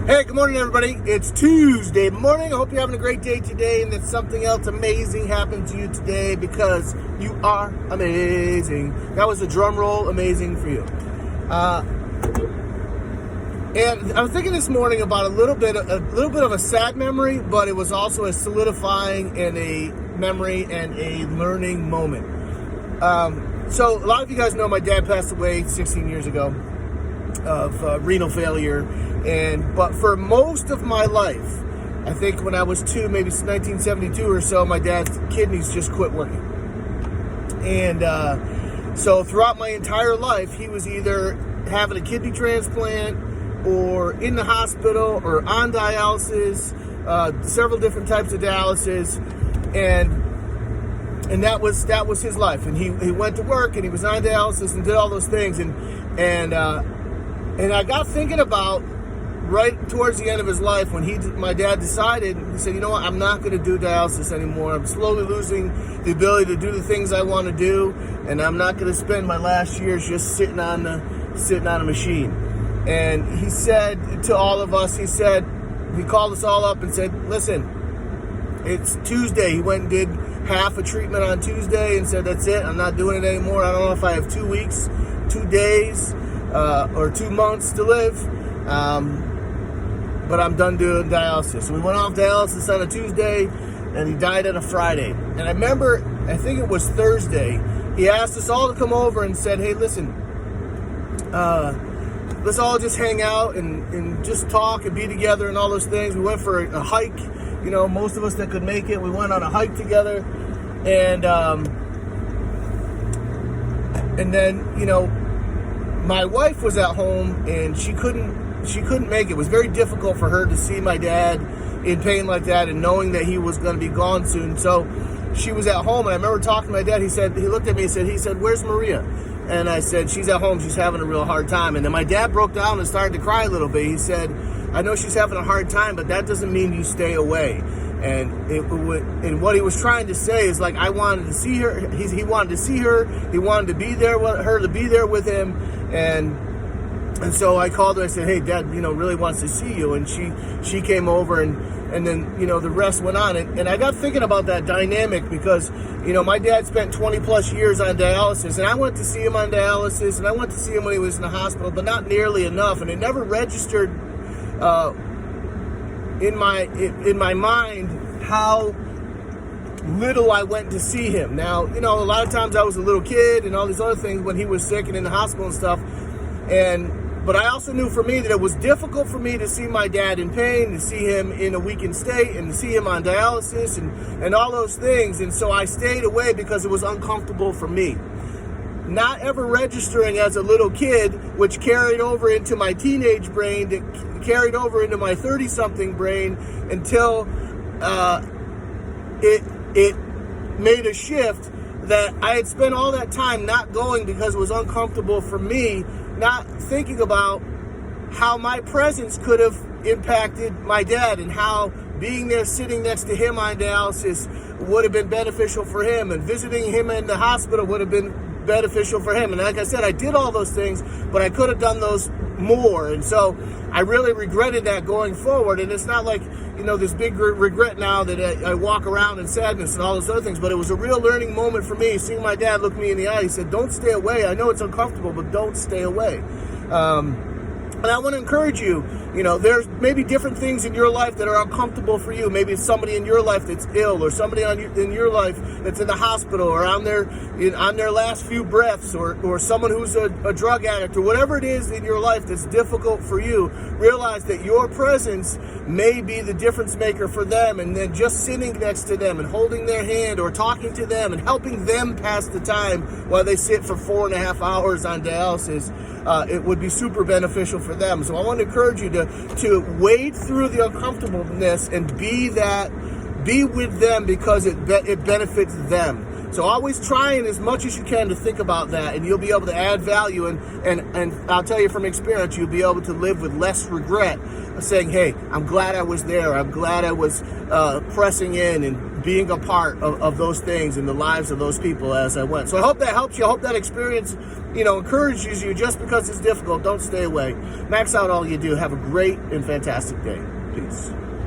Hey, good morning, everybody. It's Tuesday morning. I hope you're having a great day today and that something else amazing happened to you today because you are amazing. That was a drum roll, amazing for you. And I was thinking this morning about a little bit of a sad memory, but it was also a solidifying and a memory and a learning moment. So a lot of you guys know my dad passed away 16 years ago of renal failure. But for most of my life, I think when I was 2, maybe 1972 or so, my dad's kidneys just quit working. And so throughout my entire life, he was either having a kidney transplant or in the hospital or on dialysis, several different types of dialysis. And that was his life. And he went to work and he was on dialysis and did all those things. And I got thinking about right towards the end of his life when my dad decided, he said, you know what, I'm not going to do dialysis anymore. I'm slowly losing the ability to do the things I want to do, and I'm not going to spend my last years just sitting on a machine. And he said to all of us, he called us all up and said, listen, it's Tuesday. He went and did half a treatment on Tuesday and said, that's it. I'm not doing it anymore. I don't know if I have 2 weeks, 2 days, or 2 months to live. But I'm done doing dialysis. So we went off dialysis on a Tuesday, and he died on a Friday. And I remember, I think it was Thursday, he asked us all to come over and said, hey, listen, let's all just hang out and just talk and be together and all those things. We went for a hike. You know, most of us that could make it, we went on a hike together. And then, you know, my wife was at home and she couldn't make it. It was very difficult for her to see my dad in pain like that and knowing that he was going to be gone soon. So she was at home, and I remember talking to my dad. He looked at me and said, where's Maria? And I said, she's at home. She's having a real hard time. And then my dad broke down and started to cry a little bit. He said, I know she's having a hard time, but that doesn't mean you stay away. And what he was trying to say is, like, I wanted to see her. He wanted to see her. He wanted to be there with her, to be there with him. And so I called her. I said, hey, Dad, really wants to see you. And she came over, and then, the rest went on. And I got thinking about that dynamic because, my dad spent 20 plus years on dialysis, and I went to see him on dialysis, and I went to see him when he was in the hospital, but not nearly enough. And it never registered in my mind how little I went to see him. Now, a lot of times I was a little kid and all these other things when he was sick and in the hospital and stuff. But I also knew for me that it was difficult for me to see my dad in pain, to see him in a weakened state, and to see him on dialysis and all those things. And so I stayed away because it was uncomfortable for me. Not ever registering as a little kid, which carried over into my teenage brain, that carried over into my 30-something brain until it made a shift that I had spent all that time not going because it was uncomfortable for me, not thinking about how my presence could have impacted my dad and how being there sitting next to him on dialysis would have been beneficial for him, and visiting him in the hospital would have been beneficial for him. And like I said, I did all those things, but I could have done those more. And so I really regretted that going forward. And it's not like, this big regret now that I walk around in sadness and all those other things, but it was a real learning moment for me, seeing my dad look me in the eye. He said, don't stay away. I know it's uncomfortable, but don't stay away. And I want to encourage you, there's maybe different things in your life that are uncomfortable for you. Maybe it's somebody in your life that's ill, or somebody in your life that's in the hospital, or on their last few breaths, or someone who's a drug addict, or whatever it is in your life that's difficult for you. Realize that your presence may be the difference maker for them, and then just sitting next to them and holding their hand or talking to them and helping them pass the time while they sit for 4.5 hours on dialysis, it would be super beneficial for them. So I want to encourage you to wade through the uncomfortableness and be with them because it benefits them. So always trying as much as you can to think about that, and you'll be able to add value, and I'll tell you from experience, you'll be able to live with less regret of saying, hey, I'm glad I was there. I'm glad I was pressing in and being a part of those things in the lives of those people as I went. So I hope that helps you. I hope that experience, encourages you. Just because it's difficult, don't stay away. Max out all you do. Have a great and fantastic day. Peace.